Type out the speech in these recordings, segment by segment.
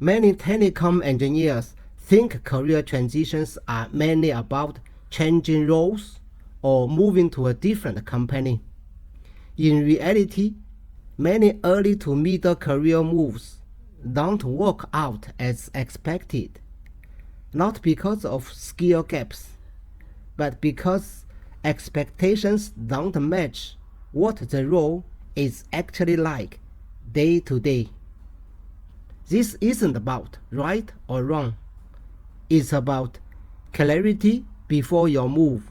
Many telecom engineers think career transitions are mainly about changing roles or moving to a different company. In reality, many early to middle career moves don't work out as expected, not because of skill gaps, but because expectations don't match what the role is actually like day to day. This isn't about right or wrong. It's about clarity before your move.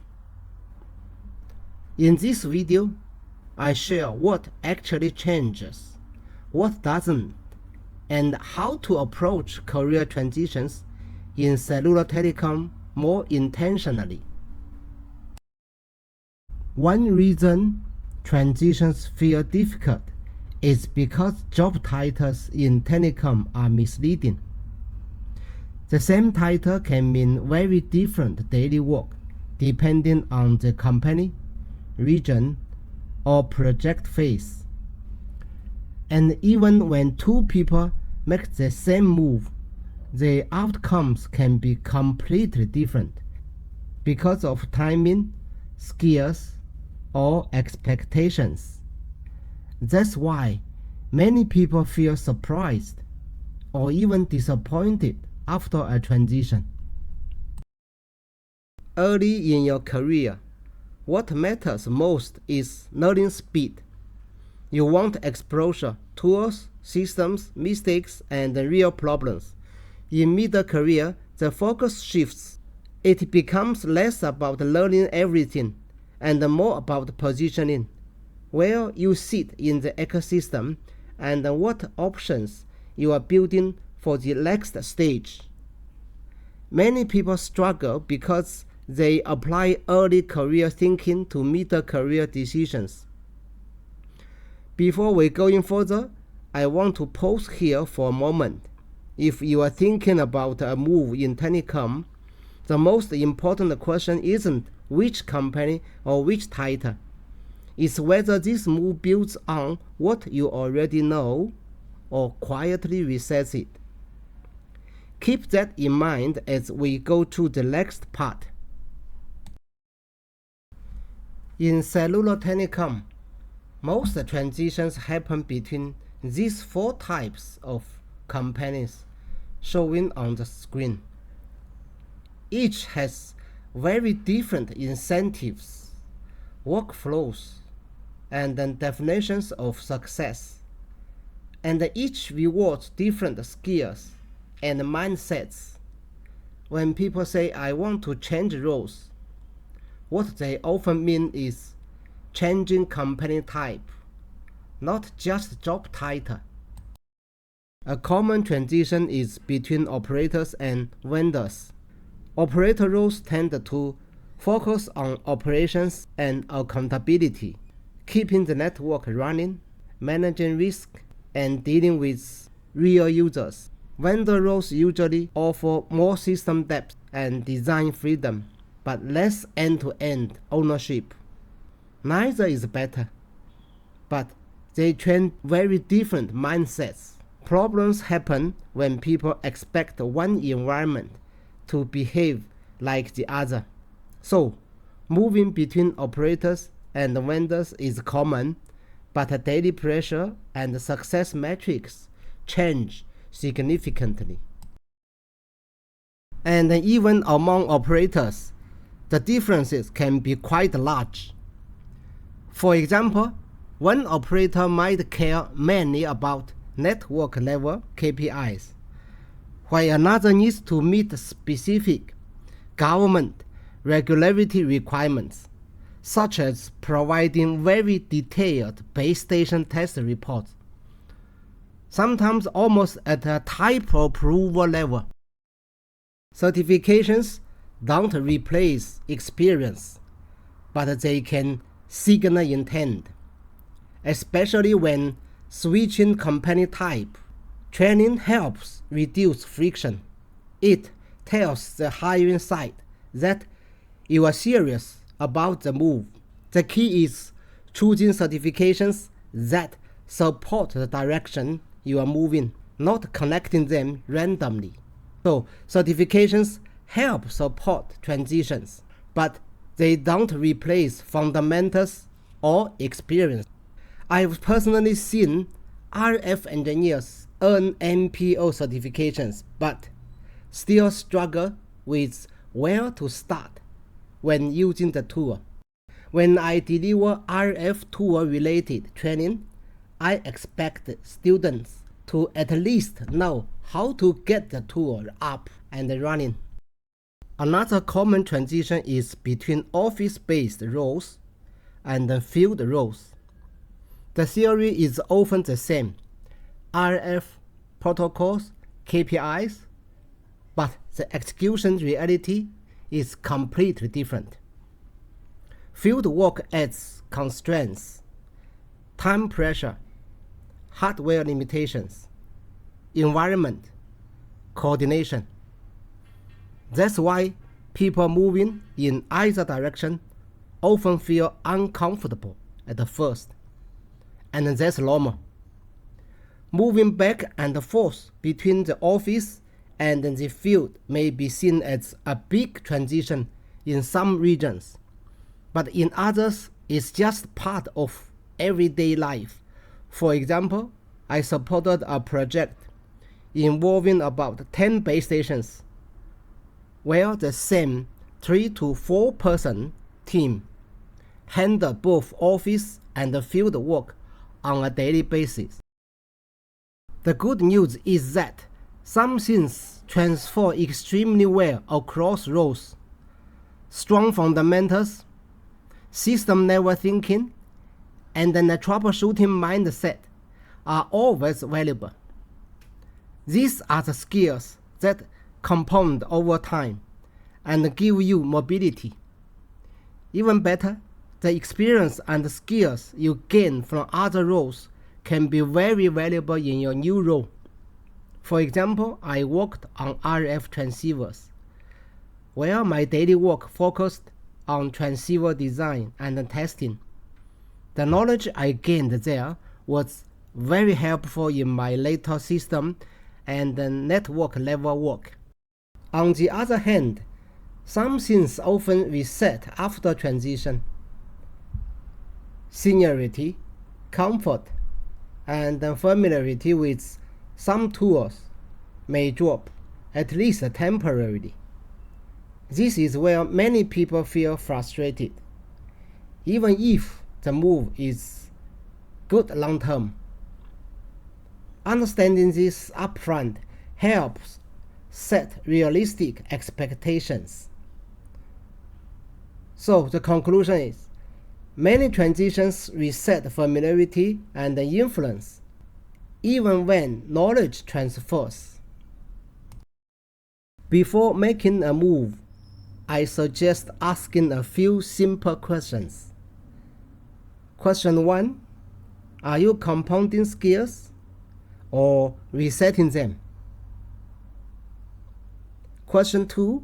In this video, I share what actually changes, what doesn't, and how to approach career transitions in cellular telecom more intentionally. One reason transitions feel difficult is because job titles in telecom are misleading. The same title can mean very different daily work depending on the company, region, or project phase. And even when two people make the same move, the outcomes can be completely different because of timing, skills, or expectations. That's why many people feel surprised or even disappointed after a transition. Early in your career, what matters most is learning speed. You want exposure, tools, systems, mistakes, and real problems. In middle career, the focus shifts. It becomes less about learning everything and more about positioning, where you sit in the ecosystem and what options you are building for the next stage. Many people struggle because they apply early career thinking to middle career decisions. Before we go in further, I want to pause here for a moment. If you are thinking about a move in telecom, the most important question isn't which company or which title. It's whether this move builds on what you already know or quietly resets it. Keep that in mind as we go to the next part. In cellular telecom, most transitions happen between these four types of companies shown on the screen. Each has very different incentives, workflows, and definitions of success, and each rewards different skills and mindsets. When people say, "I want to change roles," what they often mean is changing company type, not just job title. A common transition is between operators and vendors. Operator roles tend to focus on operations and accountability, keeping the network running, managing risk, and dealing with real users. Vendor roles usually offer more system depth and design freedom, but less end-to-end ownership. Neither is better, but they train very different mindsets. Problems happen when people expect one environment to behave like the other. So, moving between operators and vendors is common, but daily pressure and success metrics change significantly. And even among operators, the differences can be quite large. For example, one operator might care mainly about network level KPIs, while another needs to meet specific government regulatory requirements, such as providing very detailed base station test reports, sometimes almost at a type approval level. Certifications don't replace experience, but they can signal intent, especially when switching company type. Training helps reduce friction. It tells the hiring side that you are serious about the move. The key is choosing certifications that support the direction you are moving, not connecting them randomly. So certifications help support transitions, but they don't replace fundamentals or experience. I've personally seen RF engineers earn MPO certifications but still struggle with where to start when using the tool. When I deliver RF tool related training, I expect students to at least know how to get the tool up and running. Another common transition is between office-based roles and field roles. The theory is often the same: RF protocols, KPIs, but the execution reality is completely different. Field work adds constraints, time pressure, hardware limitations, environment, coordination. That's why people moving in either direction often feel uncomfortable at first, and that's normal. Moving back and forth between the office and the field may be seen as a big transition in some regions, but in others it's just part of everyday life. For example, I supported a project involving about 10 base stations where the same 3 to 4 person team handled both office and field work on a daily basis. The good news is that some things transfer extremely well across roles. Strong fundamentals, system-level thinking, and a troubleshooting mindset are always valuable. These are the skills that compound over time and give you mobility. Even better, the experience and skills you gain from other roles can be very valuable in your new role. For example, I worked on RF transceivers, where my daily work focused on transceiver design and testing. The knowledge I gained there was very helpful in my later system and network level work. On the other hand, some things often reset after transition. Seniority, comfort, and familiarity with some tools may drop, at least temporarily. This is where many people feel frustrated, even if the move is good long term. Understanding this upfront helps set realistic expectations. So the conclusion is, many transitions reset familiarity and influence, even when knowledge transfers. Before making a move, I suggest asking a few simple questions. Question 1. Are you compounding skills or resetting them? Question 2.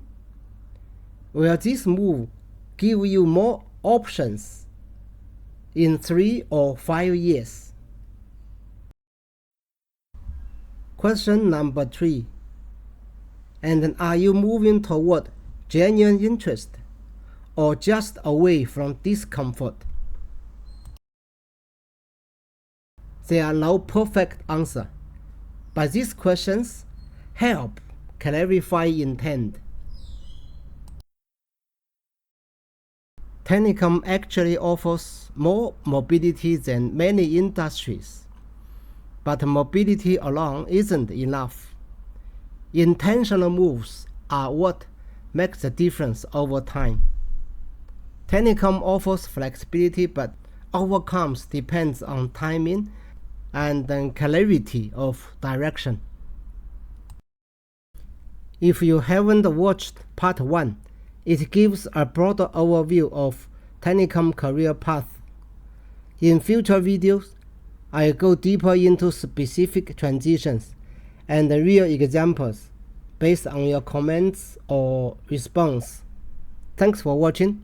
Will this move give you more options in 3 or 5 years? Question number 3. And are you moving toward genuine interest or just away from discomfort? There are no perfect answers, but these questions help clarify intent. Telecom actually offers more mobility than many industries, but mobility alone isn't enough. Intentional moves are what make the difference over time. Telecom offers flexibility, but outcomes depends on timing and clarity of direction. If you haven't watched part 1, it gives a broader overview of Telecom career path. In future videos, I'll go deeper into specific transitions and real examples based on your comments or response. Thanks for watching.